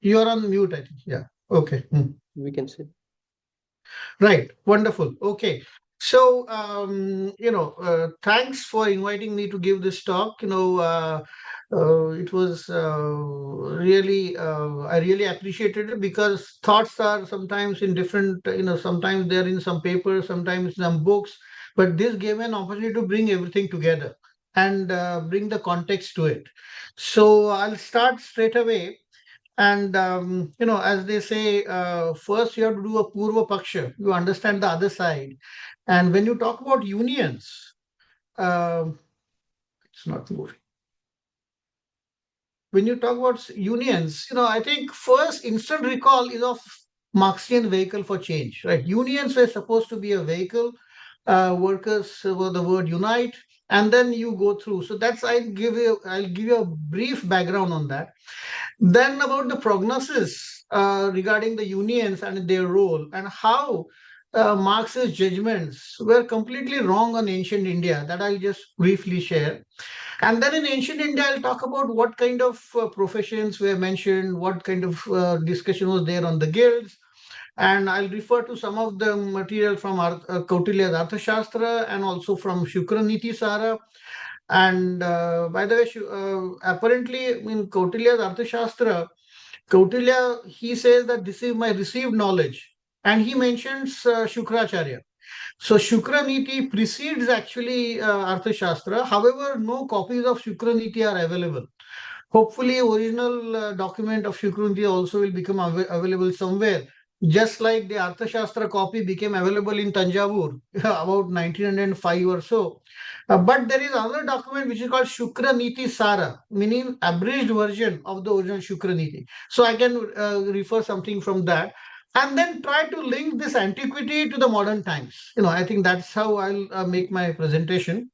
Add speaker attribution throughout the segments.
Speaker 1: You are on mute, I think. Yeah. Okay.
Speaker 2: We can say.
Speaker 1: Right. Wonderful. Okay. So, thanks for inviting me to give this talk. It was I really appreciated it because thoughts are sometimes in different, sometimes they're in some papers, sometimes some books, but this gave an opportunity to bring everything together and bring the context to it. So I'll start straight away. And as they say, first you have to do a purva paksha. You understand the other side. And when you talk about unions, it's not moving. When you talk about unions, I think first instant recall is of Marxian vehicle for change, right? Unions were supposed to be a vehicle. Workers were the word unite, and then you go through. So that's I'll give you a brief background on that. Then about the prognosis regarding the unions and their role and how Marx's judgments were completely wrong on ancient India. That I'll just briefly share. And then in ancient India, I'll talk about what kind of professions were mentioned, what kind of discussion was there on the guilds. And I'll refer to some of the material from Kautilya's Arthshastra and also from Shukra Niti Sara. And by the way, apparently in Kautilya's Arthashastra, Kautilya, he says that this is my received knowledge. And he mentions Shukracharya. So Shukra Niti precedes actually Arthashastra. However, no copies of Shukra Niti are available. Hopefully, original document of Shukra Niti also will become available somewhere. Just like the Arthashastra copy became available in Tanjavur about 1905 or so. But there is another document which is called Shukra Niti Sara, meaning abridged version of the original Shukra Niti. So I can refer something from that and then try to link this antiquity to the modern times. I think that's how I'll make my presentation.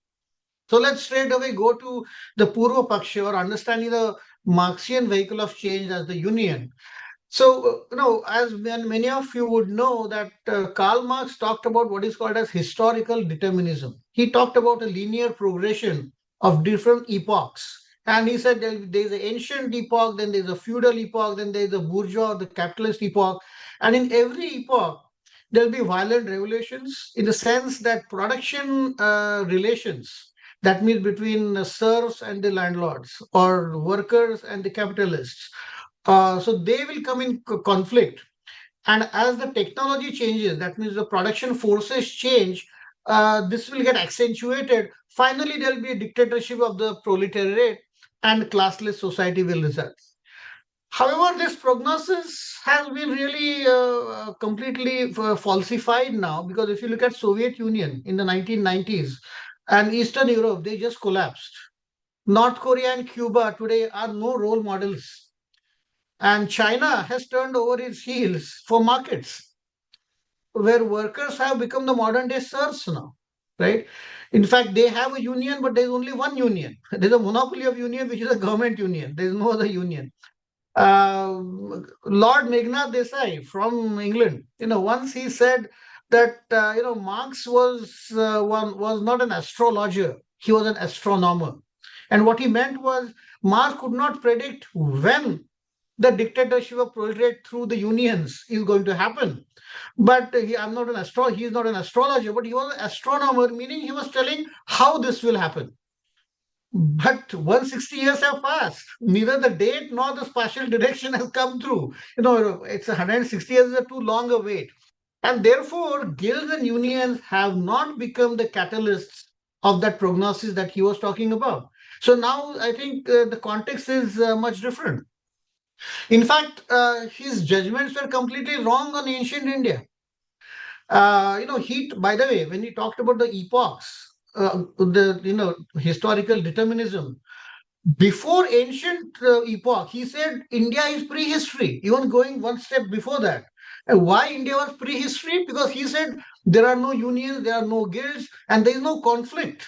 Speaker 1: So let's straight away go to the Purva Paksha or understanding the Marxian vehicle of change as the union. So, as many of you would know that Karl Marx talked about what is called as historical determinism. He talked about a linear progression of different epochs. And he said there's an ancient epoch, then there's a feudal epoch, then there's a bourgeois, the capitalist epoch. And in every epoch, there'll be violent revolutions in the sense that production relations, that means between the serfs and the landlords or workers and the capitalists, so they will come in conflict. And as the technology changes, that means the production forces change, this will get accentuated. Finally, there will be a dictatorship of the proletariat and classless society will result. However, this prognosis has been really completely falsified now, because if you look at Soviet Union in the 1990s and Eastern Europe, they just collapsed. North Korea and Cuba today are no role models. And China has turned over its heels for markets where workers have become the modern day serfs now, right? In fact, they have a union, but there's only one union. There's a monopoly of union, which is a government union. There's no other union. Lord Meghnad Desai from England, once he said that Marx was not an astrologer; he was an astronomer, and what he meant was Marx could not predict when the dictatorship of proletariat through the unions is going to happen. But he is not an astrologer, but he was an astronomer, meaning he was telling how this will happen. But 160 years have passed. Neither the date nor the spatial direction has come through. It's 160 years is a too long a wait. And therefore, guilds and unions have not become the catalysts of that prognosis that he was talking about. So now I think the context is much different. In fact, his judgments were completely wrong on ancient India. By the way, when he talked about the epochs, the historical determinism, before ancient epoch, he said India is prehistory, even going one step before that. And why India was prehistory? Because he said there are no unions, there are no guilds, and there is no conflict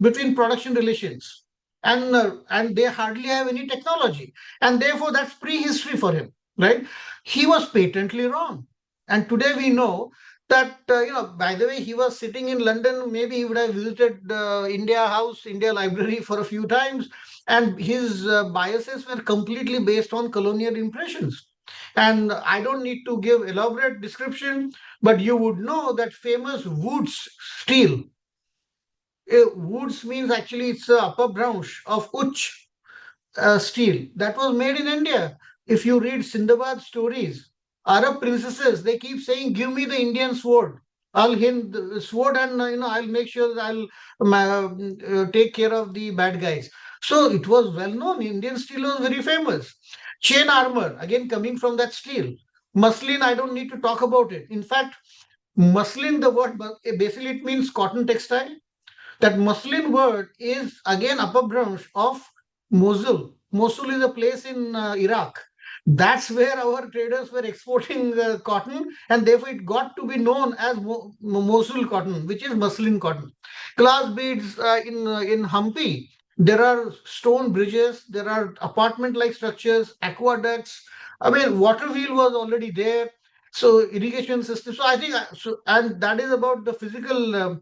Speaker 1: between production relations. And they hardly have any technology. And therefore, that's prehistory for him, right? He was patently wrong. And today we know that, by the way, he was sitting in London. Maybe he would have visited India House, India Library for a few times. And his biases were completely based on colonial impressions. And I don't need to give elaborate description, but you would know that famous Woods steel. Woods means actually it's a upper branch of Uch steel that was made in India. If you read Sindbad stories, Arab princesses, they keep saying, "Give me the Indian sword. I'll hind the sword, and I'll make sure that I'll take care of the bad guys." So it was well known. Indian steel was very famous. Chain armor, again coming from that steel. Muslin, I don't need to talk about it. In fact, muslin, the word basically it means cotton textile. That Muslim word is again upper branch of Mosul. Mosul is a place in Iraq. That's where our traders were exporting cotton, and therefore it got to be known as Mosul cotton, which is muslin cotton. Glass beads in Hampi. There are stone bridges. There are apartment-like structures, aqueducts. I mean, water wheel was already there. So irrigation system. So I think, and that is about the physical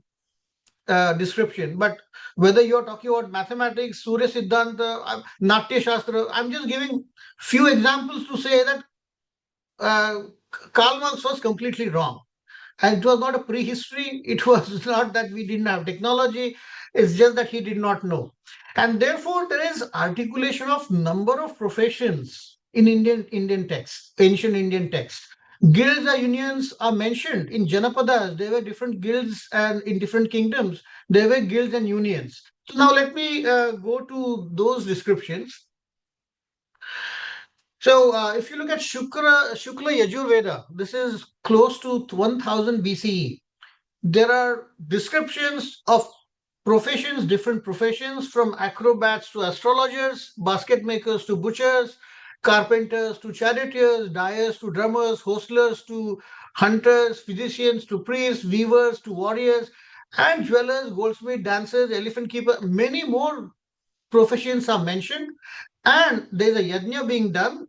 Speaker 1: description. But whether you're talking about mathematics, Surya Siddhanta, Natya Shastra, I'm just giving few examples to say that uh, Karl Marx was completely wrong. And it was not a prehistory. It was not that we didn't have technology. It's just that he did not know. And therefore, there is articulation of number of professions in Indian texts, ancient Indian texts. Guilds or unions are mentioned in Janapadas. There were different guilds, and in different kingdoms, there were guilds and unions. So now let me go to those descriptions. So if you look at Shukla Yajurveda, this is close to 1000 BCE. There are descriptions of professions, different professions, from acrobats to astrologers, basket makers to butchers, carpenters to charioteers, dyers to drummers, hostlers to hunters, physicians to priests, weavers to warriors, and jewelers, goldsmith, dancers, elephant keeper. Many more professions are mentioned, and there's a yajna being done.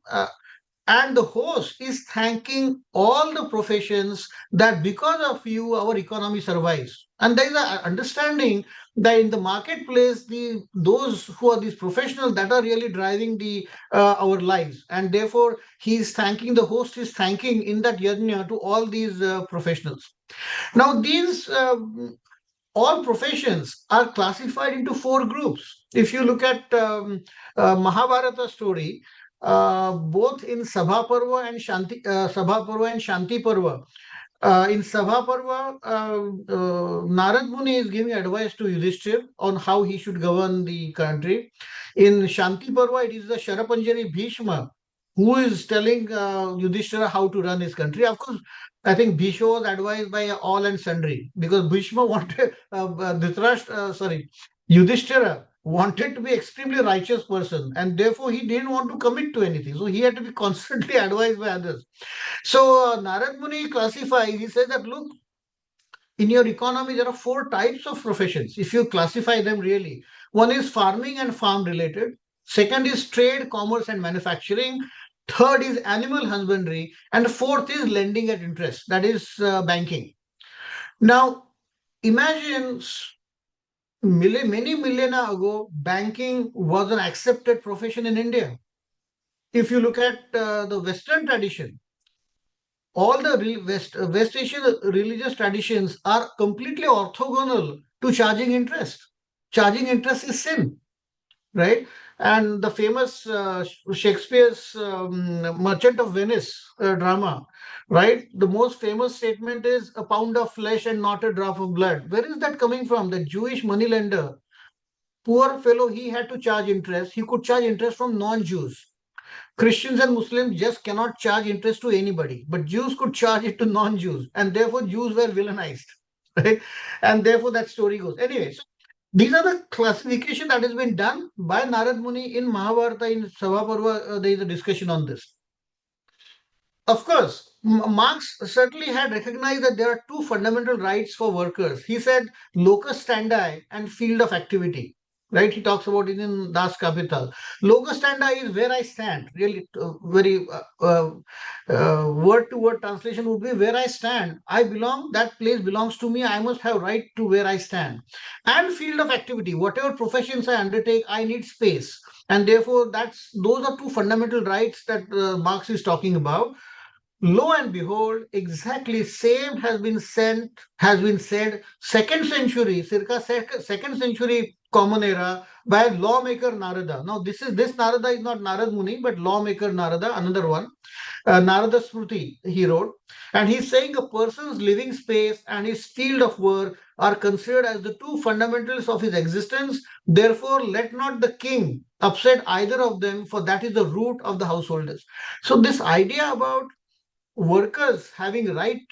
Speaker 1: And the host is thanking all the professions that because of you our economy survives. And there is an understanding that in the marketplace, those who are these professionals that are really driving the our lives, and therefore he is thanking, the host is thanking in that yajna to all these professionals. Now these all professions are classified into four groups. If you look at Mahabharata story, both in Sabha Parva and Shanti Parva. In Sabha Parva, Narad Muni is giving advice to Yudhishthir on how he should govern the country. In Shanti Parva, it is the Sharapanjari Bhishma who is telling Yudhishthira how to run his country. Of course, I think Bhishma was advised by all and sundry, because Bhishma wanted, Yudhishthira wanted to be extremely righteous person, and therefore he didn't want to commit to anything. So he had to be constantly advised by others. So Narad Muni classifies, he says that look, in your economy, there are four types of professions, if you classify them really. One is farming and farm related. Second is trade, commerce, and manufacturing. Third is animal husbandry. And fourth is lending at interest, that is banking. Now, imagine many millennia ago, banking was an accepted profession in India. If you look at the Western tradition, all the West Asian religious traditions are completely orthogonal to charging interest. Charging interest is sin, right? And the famous Shakespeare's Merchant of Venice drama, right? The most famous statement is a pound of flesh and not a drop of blood. Where is that coming from? The Jewish moneylender, poor fellow, he had to charge interest. He could charge interest from non-Jews. Christians and Muslims just cannot charge interest to anybody, but Jews could charge it to non-Jews, and therefore Jews were villainized, right? And therefore that story goes. Anyway, so these are the classification that has been done by Narad Muni in Mahabharata. In Sabhaparva, there is a discussion on this. Of course, Marx certainly had recognized that there are two fundamental rights for workers. He said locus standi and field of activity. right? He talks about it in Das Kapital. Logo standa is where I stand. Really, very word to word translation would be where I stand. I belong. That place belongs to me. I must have right to where I stand. And field of activity, whatever professions I undertake, I need space, and therefore those are two fundamental rights that Marx is talking about. Lo and behold, exactly same has been said second century, circa second century common era by lawmaker Narada. Now this Narada is not Narad Muni, but lawmaker Narada, another one. Narada Smriti he wrote, and he's saying a person's living space and his field of work are considered as the two fundamentals of his existence. Therefore, let not the king upset either of them, for that is the root of the householders. So this idea about workers having right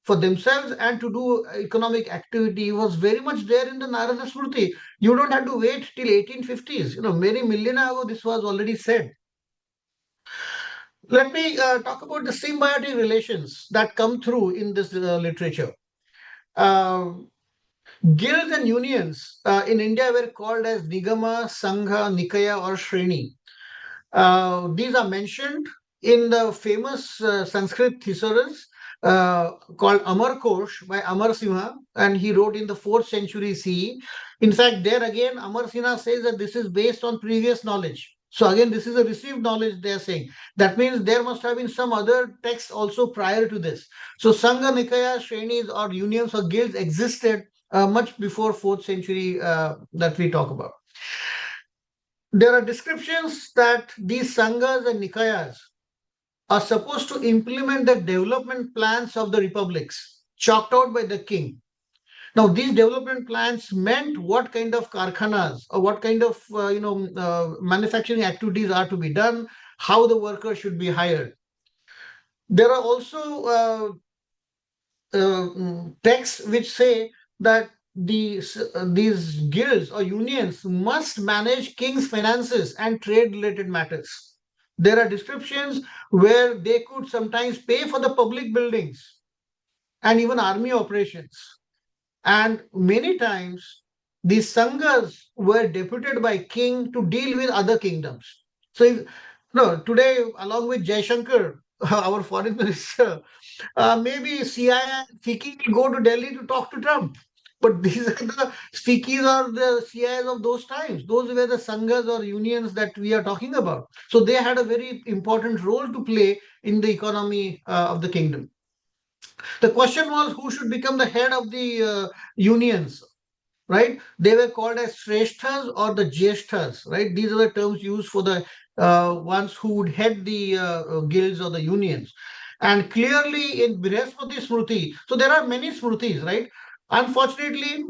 Speaker 1: for themselves and to do economic activity was very much there in the Narada Smriti. You don't have to wait till 1850s. Many millennia ago, this was already said. Let me talk about the symbiotic relations that come through in this literature. Uh, Guilds and unions in India were called as Nigama, Sangha, Nikaya, or Shreni. These are mentioned in the famous Sanskrit thesaurus called Amar Kosh by Amar Simha, and he wrote in the 4th century CE. In fact, there again, Amar Simha says that this is based on previous knowledge. So again, this is a received knowledge they are saying. That means there must have been some other texts also prior to this. So Sangha, Nikaya, Shrenis or unions or guilds existed much before 4th century that we talk about. There are descriptions that these sanghas and nikayas are supposed to implement the development plans of the republics chalked out by the king. Now, these development plans meant what kind of karkhanas or what kind of manufacturing activities are to be done, how the workers should be hired. There are also texts which say that these guilds or unions must manage king's finances and trade related matters. There are descriptions where they could sometimes pay for the public buildings and even army operations. And many times these sanghas were deputed by king to deal with other kingdoms. So no, today, along with Jaishankar, our foreign minister, maybe CIA Fiki will go to Delhi to talk to Trump. But these are the Fikis or the CIs of those times. Those were the sanghas or unions that we are talking about. So they had a very important role to play in the economy of the kingdom. The question was who should become the head of the unions, right? They were called as Shreshthas or the Jeshthas, right? These are the terms used for the ones who would head the guilds or the unions. And clearly in Brihaspati Smriti, so there are many Smritis, right? Unfortunately,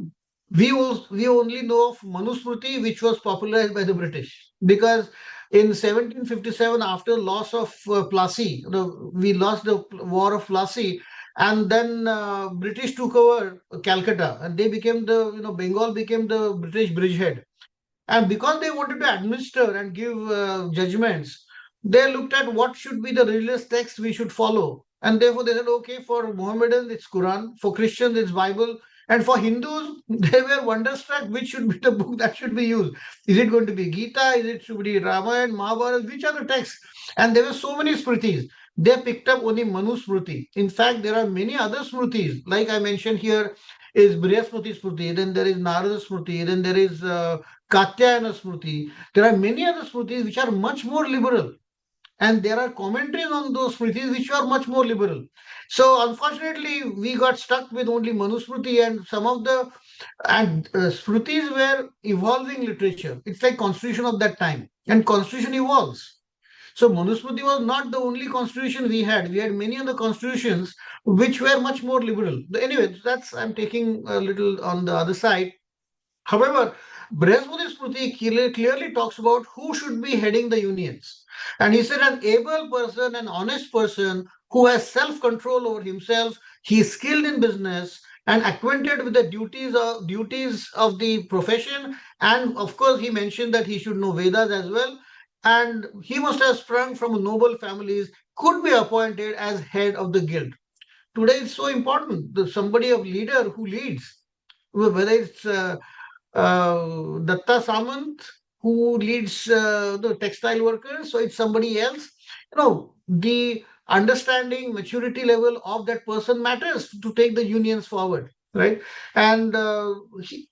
Speaker 1: we only know of Manusmriti, which was popularized by the British, because in 1757, after loss of Plassey, we lost the War of Plassey, and then British took over Calcutta, and they became Bengal became the British bridgehead. And because they wanted to administer and give judgments, they looked at what should be the religious text we should follow. And therefore they said, okay, for Mohammedans, it's Quran, for Christians, it's Bible, and for Hindus, they were wonderstruck which should be the book that should be used. Is it going to be Gita? Is it should be Ramayana, Mahabharata? Which are the texts? And there were so many smritis. They picked up only Manu Smriti. In fact, there are many other smritis, like I mentioned here, is Brihaspati Smriti, then there is Narada Smriti, then there is Katyayana Smriti. There are many other Smritis which are much more liberal. And there are commentaries on those Smritis which are much more liberal. So unfortunately, we got stuck with only Manusmriti, and some of the Smritis were evolving literature. It's like constitution of that time. And constitution evolves. So Manusmriti was not the only constitution we had. We had many other constitutions which were much more liberal. Anyway, that's I'm taking a little on the other side. However, Brihaspati Smriti clearly talks about who should be heading the unions. And he said an able person, an honest person who has self-control over himself, he is skilled in business and acquainted with the duties of the profession. And of course, he mentioned that he should know Vedas as well. And he must have sprung from noble families, could be appointed as head of the guild. Today it's so important that somebody of leader who leads, whether it's Datta Samant, who leads the textile workers, so it's somebody else. The understanding, maturity level of that person matters to take the unions forward, right? And the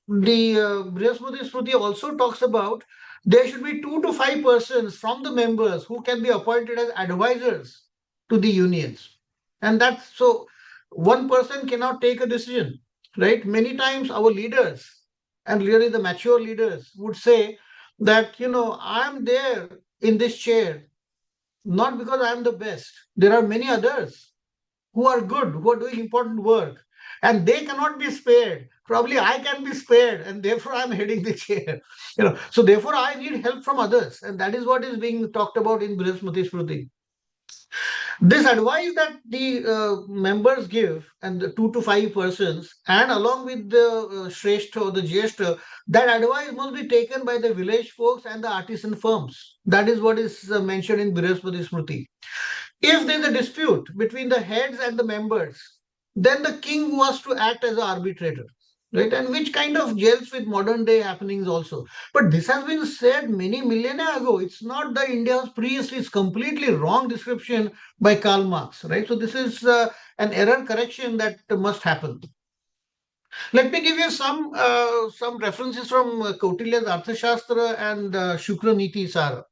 Speaker 1: Brihaspati Smriti also talks about there should be 2 to 5 persons from the members who can be appointed as advisors to the unions. And that's so one person cannot take a decision, right? Many times our leaders, and really the mature leaders, would say that, I'm there in this chair not because I'm the best. There are many others who are good, who are doing important work, and they cannot be spared. Probably I can be spared, and therefore I'm heading the chair. So therefore I need help from others, and that is what is being talked about in Brihaspati Smriti. This advice that the members give, and the 2 to 5 persons, and along with the Shrestha or the Jyeshta, that advice must be taken by the village folks and the artisan firms. That is what is mentioned in Brihaspati Smriti. If there is a dispute between the heads and the members, then the king was to act as an arbitrator, right? And which kind of gels with modern day happenings also. But this has been said many millennia ago. It's not the India's priest, it's completely wrong description by Karl Marx, right? So this is an error correction that must happen. Let me give you some references from Kautilya's Arthashastra and Shukra Niti Sara.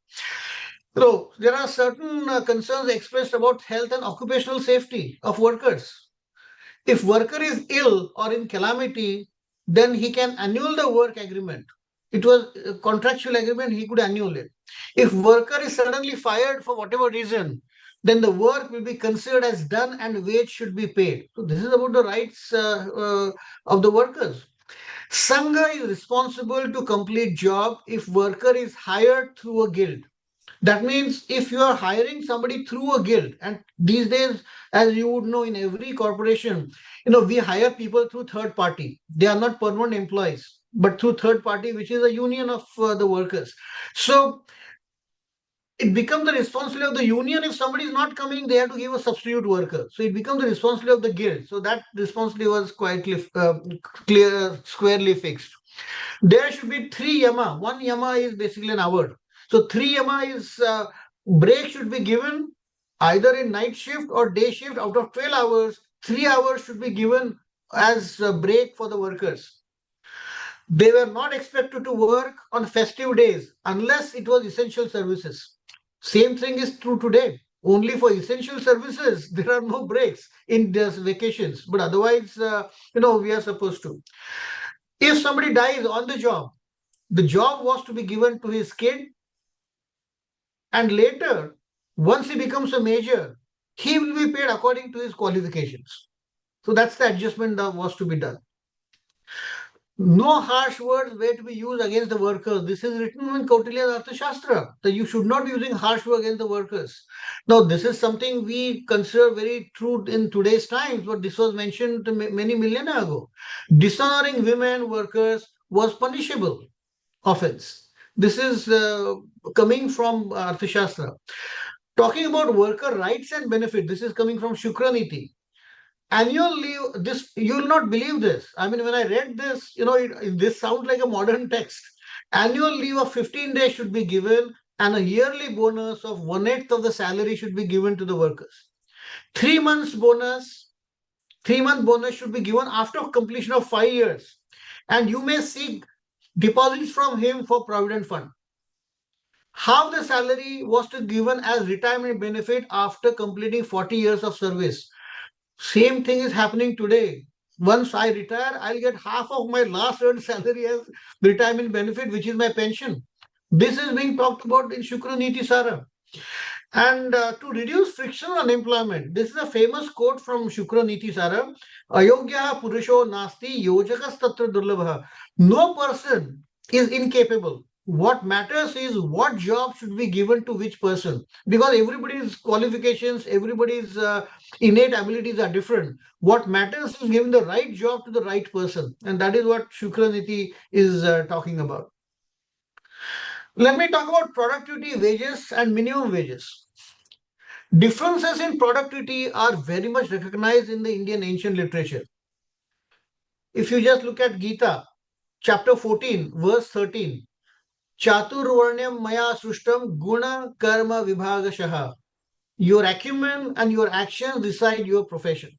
Speaker 1: So there are certain concerns expressed about health and occupational safety of workers. If worker is ill or in calamity, then he can annul the work agreement. It was a contractual agreement, he could annul it. If worker is suddenly fired for whatever reason, then the work will be considered as done and wage should be paid. So this is about the rights of the workers. Sangha is responsible to complete job if worker is hired through a guild. That means if you are hiring somebody through a guild, and these days, as you would know, in every corporation, we hire people through third party. They are not permanent employees, but through third party, which is a union of the workers. So it becomes the responsibility of the union. If somebody is not coming, they have to give a substitute worker. So it becomes the responsibility of the guild. So that responsibility was quite clear, squarely fixed. There should be 3 yama. 1 yama is basically an hour. So 3 yama is break should be given either in night shift or day shift. Out of 12 hours, 3 hours should be given as a break for the workers. They were not expected to work on festive days unless it was essential services. Same thing is true today. Only for essential services, there are no breaks in these vacations. But otherwise, we are supposed to. If somebody dies on the job was to be given to his kid, and later, once he becomes a major, he will be paid according to his qualifications. So that's the adjustment that was to be done. No harsh words were to be used against the workers. This is written in Kautilya's Arthashastra, that you should not be using harsh words against the workers. Now, this is something we consider very true in today's times, but this was mentioned many millennia ago. Dishonoring women workers was punishable offense. This is coming from Arthashastra. Talking about worker rights and benefit, this is coming from Shukraniti. Annual leave, this you will not believe this. I mean, when I read this, this sounds like a modern text. Annual leave of 15 days should be given, and a yearly bonus of 1/8 of the salary should be given to the workers. 3 months bonus, 3 month bonus should be given after completion of 5 years, and you may seek deposits from him for provident fund. How the salary was to given as retirement benefit after completing 40 years of service. Same thing is happening today. Once I retire, I'll get half of my last earned salary as retirement benefit, which is my pension. This is being talked about in Shukra Niti Sara. And to reduce friction on employment, this is a famous quote from Shukra Niti Sara. Ayogya Purusho Nasti Yojakas Tatra Durlabha. No person is incapable. What matters is what job should be given to which person, because everybody's qualifications, everybody's innate abilities are different. What matters is giving the right job to the right person, and that is what Shukraniti is talking about. Let me talk about productivity, wages, and minimum wages. Differences in productivity are very much recognized in the Indian ancient literature. If you just look at Gita, chapter 14, verse 13. Chaturvarnyam maya srushtam guna karma vibhagashaha. Your acumen and your actions decide your profession,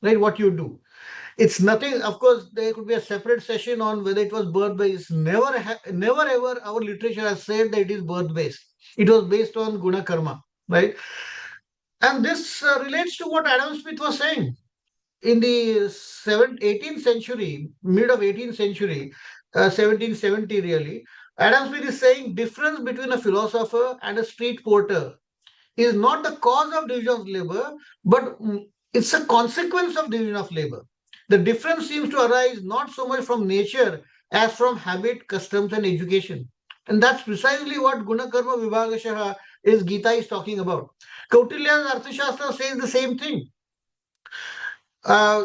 Speaker 1: right? What you do. It's nothing, of course, there could be a separate session on whether it was birth based. Never ever our literature has said that it is birth based. It was based on guna karma, right? And this relates to what Adam Smith was saying in the 18th century, mid of 18th century, 1770 really. Adam Smith is saying difference between a philosopher and a street porter is not the cause of division of labor, but it's a consequence of division of labor. The difference seems to arise not so much from nature as from habit, customs, and education. And that's precisely what Gunakarma Vibhagashaha is Gita is talking about. Kautilya's Arthashastra says the same thing.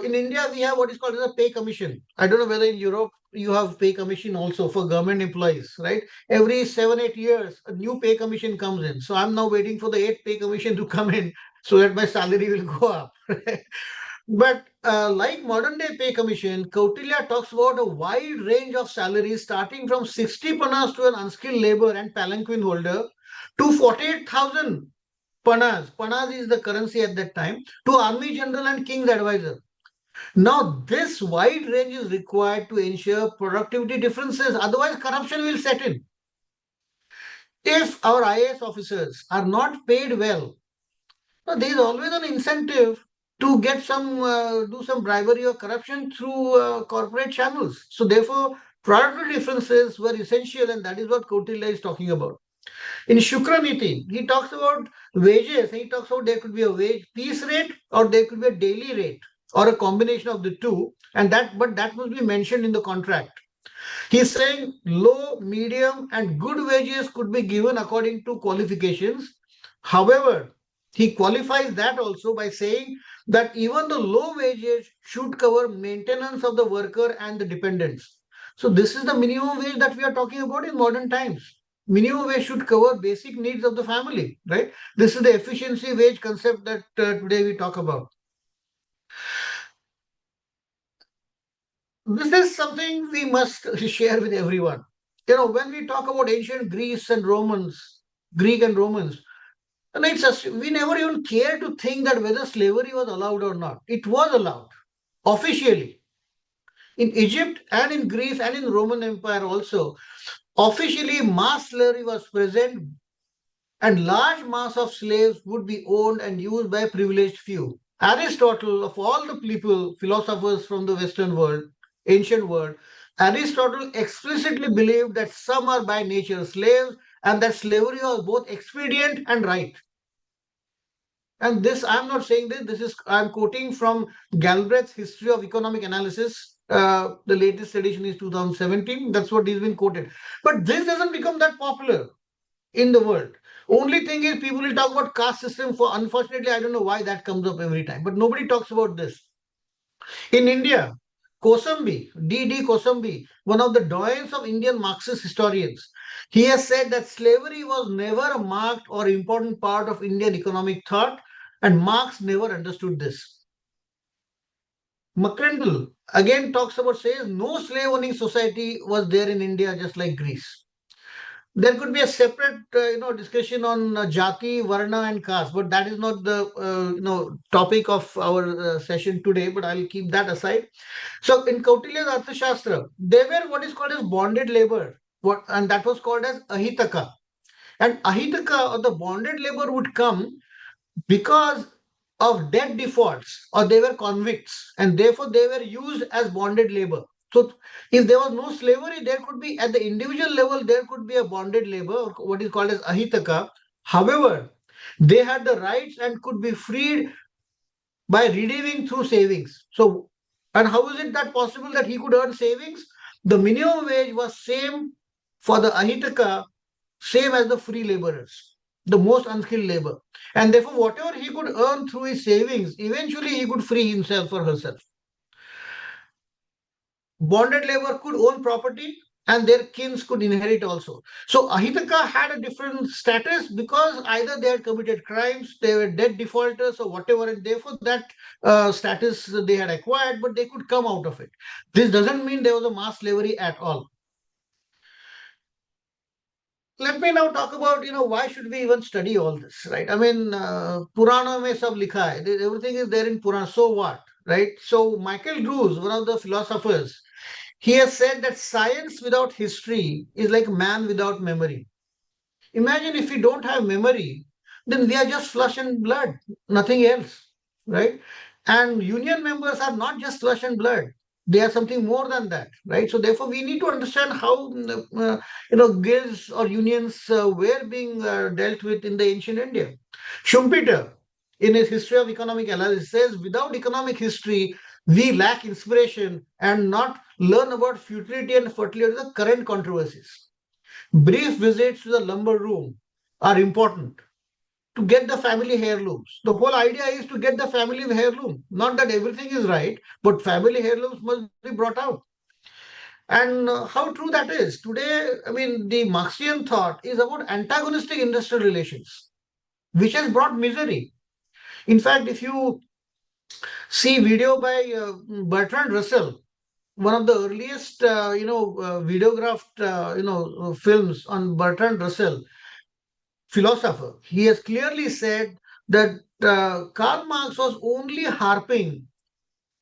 Speaker 1: In India, we have what is called as a pay commission. I don't know whether in Europe you have pay commission also for government employees, right? Every 7, 8 years, a new pay commission comes in. So I'm now waiting for the eighth pay commission to come in so that my salary will go up. But like modern day pay commission, Kautilya talks about a wide range of salaries starting from 60 panas to an unskilled labor and palanquin holder to 48,000 panas. Panas is the currency at that time to army general and king's advisor. Now, this wide range is required to ensure productivity differences, otherwise, corruption will set in. If our IAS officers are not paid well, there is always an incentive to get do some bribery or corruption through corporate channels. So, therefore, productivity differences were essential, and that is what Kautilya is talking about. In Shukraniti, he talks about wages. He talks about there could be a wage piece rate or there could be a daily rate or a combination of the two, and that must be mentioned in the contract. He's saying low, medium, and good wages could be given according to qualifications. However, he qualifies that also by saying that even the low wages should cover maintenance of the worker and the dependents. So, this is the minimum wage that we are talking about in modern times. Minimum wage should cover basic needs of the family, right? This is the efficiency wage concept that today we talk about. This is something we must share with everyone. When we talk about ancient Greek and Romans, and we never even care to think that whether slavery was allowed or not. It was allowed officially in Egypt and in Greece and in Roman Empire also. Officially, mass slavery was present, and large mass of slaves would be owned and used by a privileged few. Aristotle, of all the people, philosophers from the Western world, ancient world, Aristotle explicitly believed that some are by nature slaves and that slavery was both expedient and right. And this, I'm not saying I'm quoting from Galbraith's History of Economic Analysis. The latest edition is 2017. That's what he's been quoted. But this doesn't become that popular in the world. Only thing is people will talk about caste system. For unfortunately, I don't know why that comes up every time, but nobody talks about this. In India, Kosambi, D. Kosambi, one of the doyens of Indian Marxist historians, he has said that slavery was never a marked or important part of Indian economic thought, and Marx never understood this. McCrindle again says no slave owning society was there in India just like Greece. There could be a separate, discussion on jati, varna, and caste, but that is not the, topic of our session today. But I'll keep that aside. So, in Kautilya's Arthashastra, there were what is called as bonded labor, and that was called as ahitaka. And ahitaka or the bonded labor would come because of debt defaults or they were convicts and therefore they were used as bonded labor. So if there was no slavery, there could be at the individual level, there could be a bonded labor, or what is called as ahitaka. However, they had the rights and could be freed by redeeming through savings. So, and how is it that possible that he could earn savings? The minimum wage was same for the ahitaka, same as the free laborers, the most unskilled labor. And therefore, whatever he could earn through his savings, eventually he could free himself or herself. Bonded labor could own property, and their kins could inherit also. So Ahitaka had a different status because either they had committed crimes, they were debt defaulters or whatever, and therefore that status they had acquired, but they could come out of it. This doesn't mean there was a mass slavery at all. Let me now talk about, why should we even study all this, right? I mean, Purana mein sab likha hai. Everything is there in Purana. So what, right? So Michael Drews, one of the philosophers, he has said that science without history is like man without memory. Imagine if we don't have memory, then we are just flesh and blood, nothing else, right? And union members are not just flesh and blood; they are something more than that, right? So therefore, we need to understand how guilds or unions were being dealt with in the ancient India. Schumpeter, in his History of Economic Analysis, says without economic history, we lack inspiration and not learn about futility and fertility of the current controversies. Brief visits to the lumber room are important to get the family heirlooms. The whole idea is to get the family heirloom. Not that everything is right, but family heirlooms must be brought out. And how true that is. Today, I mean, the Marxian thought is about antagonistic industrial relations, which has brought misery. In fact, if you see video by Bertrand Russell, one of the earliest, videographed, films on Bertrand Russell, philosopher, he has clearly said that Karl Marx was only harping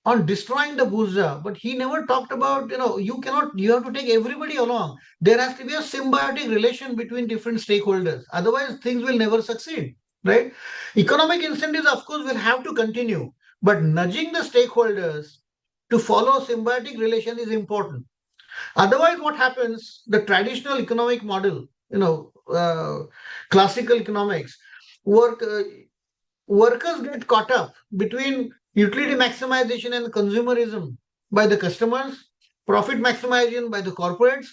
Speaker 1: on destroying the bourgeois, but he never talked about, you have to take everybody along. There has to be a symbiotic relation between different stakeholders. Otherwise, things will never succeed, right? Economic incentives, of course, will have to continue, but nudging the stakeholders to follow symbiotic relation is important. Otherwise, what happens? The traditional economic model, classical economics, work workers get caught up between utility maximization and consumerism by the customers, profit maximization by the corporates,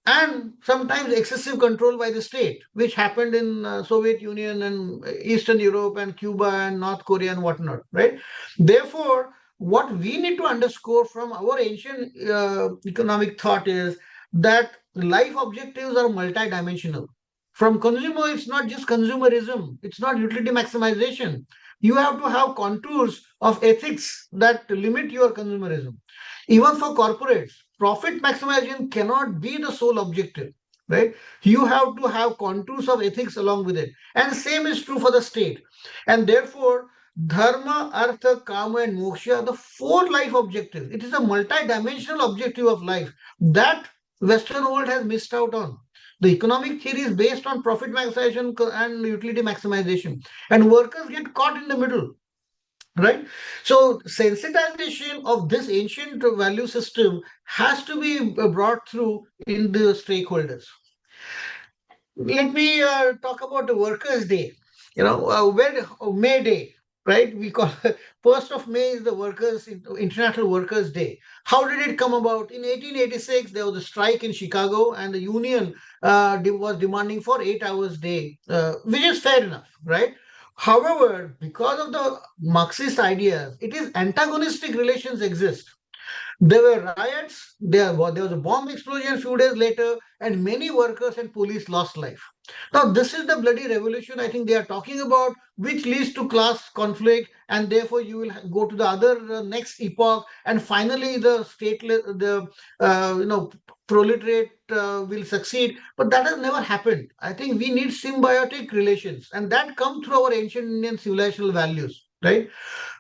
Speaker 1: and sometimes excessive control by the state, which happened in Soviet Union and Eastern Europe and Cuba and North Korea and whatnot, right? Therefore, what we need to underscore from our ancient economic thought is that life objectives are multidimensional. From consumer, it's not just consumerism, it's not utility maximization. You have to have contours of ethics that limit your consumerism. Even for corporates, profit maximization cannot be the sole objective, right? You have to have contours of ethics along with it. And same is true for the state. And therefore, dharma, artha, kama, and moksha are the four life objectives. It is a multi-dimensional objective of life that Western world has missed out on. The economic theory is based on profit maximization and utility maximization, and workers get caught in the middle, right? So, sensitization of this ancient value system has to be brought through in the stakeholders. Let me talk about the Workers' Day. When May Day, right? We call 1st of May is the International Workers' Day. How did it come about? In 1886, there was a strike in Chicago, and the union was demanding for 8 hours day, which is fair enough, right? However, because of the Marxist ideas, it is antagonistic relations exist. There were riots, there was a bomb explosion a few days later, and many workers and police lost life. Now, this is the bloody revolution I think they are talking about, which leads to class conflict, and therefore you will go to the other next epoch, and finally the proletariat will succeed. But that has never happened. I think we need symbiotic relations, and that comes through our ancient Indian civilizational values, right?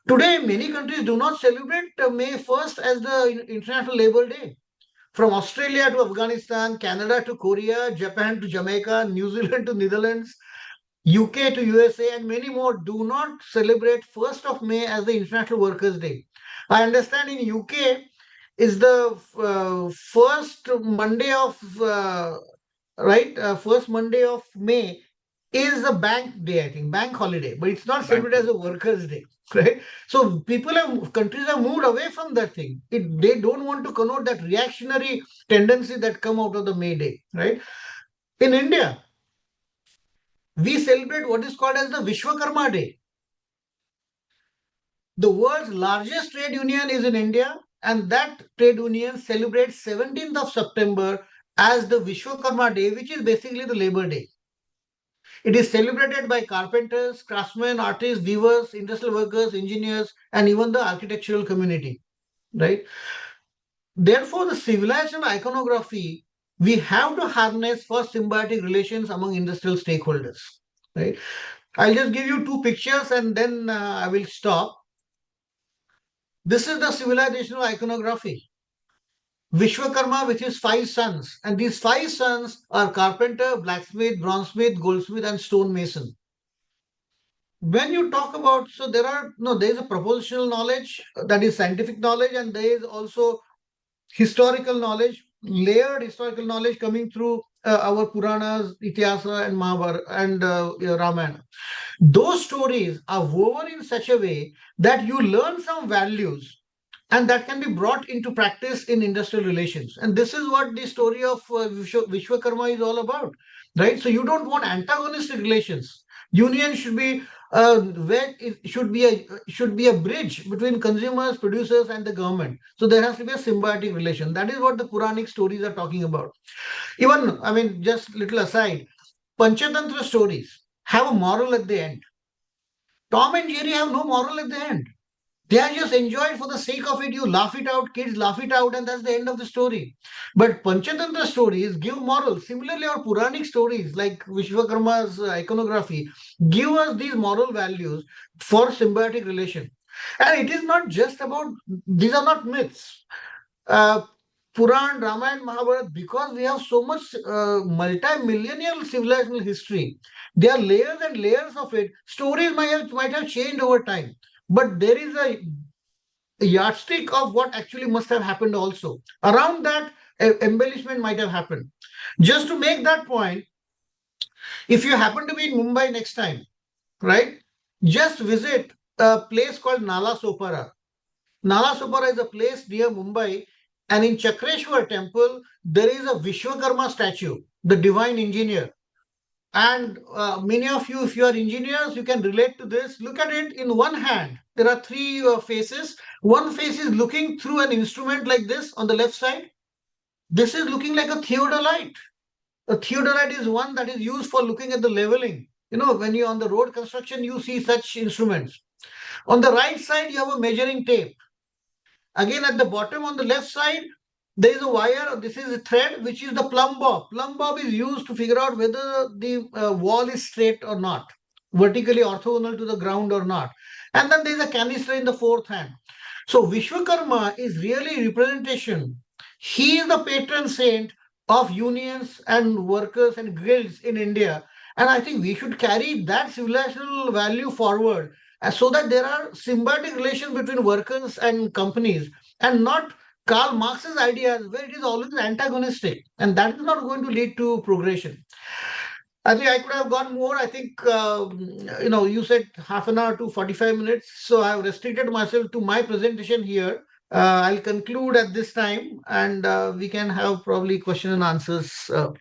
Speaker 1: Today, many countries do not celebrate May 1st as the International Labour Day. From Australia to Afghanistan, Canada to Korea, Japan to Jamaica, New Zealand to Netherlands, UK to USA, and many more do not celebrate 1st of May as the International Workers' Day. I understand in UK is the first Monday of first Monday of May is a bank day, I think, bank holiday, but it's not celebrated as a workers' day, right? So countries have moved away from that thing. They don't want to connote that reactionary tendency that come out of the May Day, right? In India, we celebrate what is called as the Vishwakarma Day. The world's largest trade union is in India, and that trade union celebrates 17th of September as the Vishwakarma Day, which is basically the Labor Day. It is celebrated by carpenters, craftsmen, artists, weavers, industrial workers, engineers, and even the architectural community, right? Therefore, the civilization iconography, we have to harness for symbiotic relations among industrial stakeholders, right? I'll just give you two pictures and then I will stop. This is the civilizational iconography. Vishwakarma with his five sons, and these five sons are carpenter, blacksmith, bronzesmith, goldsmith, and stonemason. When you talk about, so there are no, there is a propositional knowledge, that is scientific knowledge, and there is also historical knowledge, layered historical knowledge coming through our Puranas, Itihasa, and Mahabharata and Ramayana. Those stories are woven in such a way that you learn some values and that can be brought into practice in industrial relations. And this is what the story of Vishwakarma is all about, right? So you don't want antagonistic relations. Union should be where it should be a bridge between consumers, producers, and the government. So there has to be a symbiotic relation. That is what the Puranic stories are talking about. Even, I mean, just little aside, Panchatantra stories have a moral at the end. Tom and Jerry have no moral at the end. They are just enjoyed for the sake of it. You laugh it out, kids laugh it out, and that's the end of the story. But Panchatantra stories give moral. Similarly, our Puranic stories, like Vishwakarma's iconography, give us these moral values for symbiotic relation. And it is not just about, these are not myths. Uh, Puran, Ramayana, Mahabharata, because we have so much multi-millennial civilizational history, there are layers and layers of it. Stories might have changed over time, but there is a yardstick of what actually must have happened also. Around that, embellishment might have happened. Just to make that point, if you happen to be in Mumbai next time, right, just visit a place called Nala Sopara. Nala Sopara is a place near Mumbai, and in Chakreshwar temple, there is a Vishwakarma statue, the divine engineer. And many of you, if you are engineers, you can relate to this. Look at it. In one hand, there are three faces. One face is looking through an instrument like this on the left side. This is looking like a theodolite. A theodolite is one that is used for looking at the leveling. You know, when you're on the road construction, you see such instruments. On the right side, you have a measuring tape. Again, at the bottom on the left side, there is a wire. This is a thread, which is the plumb bob. Plumb bob is used to figure out whether the wall is straight or not, vertically orthogonal to the ground or not. And then there is a canister in the fourth hand. So Vishwakarma is really representation. He is the patron saint of unions and workers and guilds in India. And I think we should carry that civilizational value forward so that there are symbiotic relations between workers and companies and not Karl Marx's ideas where it is always antagonistic. And that is not going to lead to progression. I think I could have gone more. I think, you said half an hour to 45 minutes. So I have restricted myself to my presentation here. I'll conclude at this time and we can have probably question and answers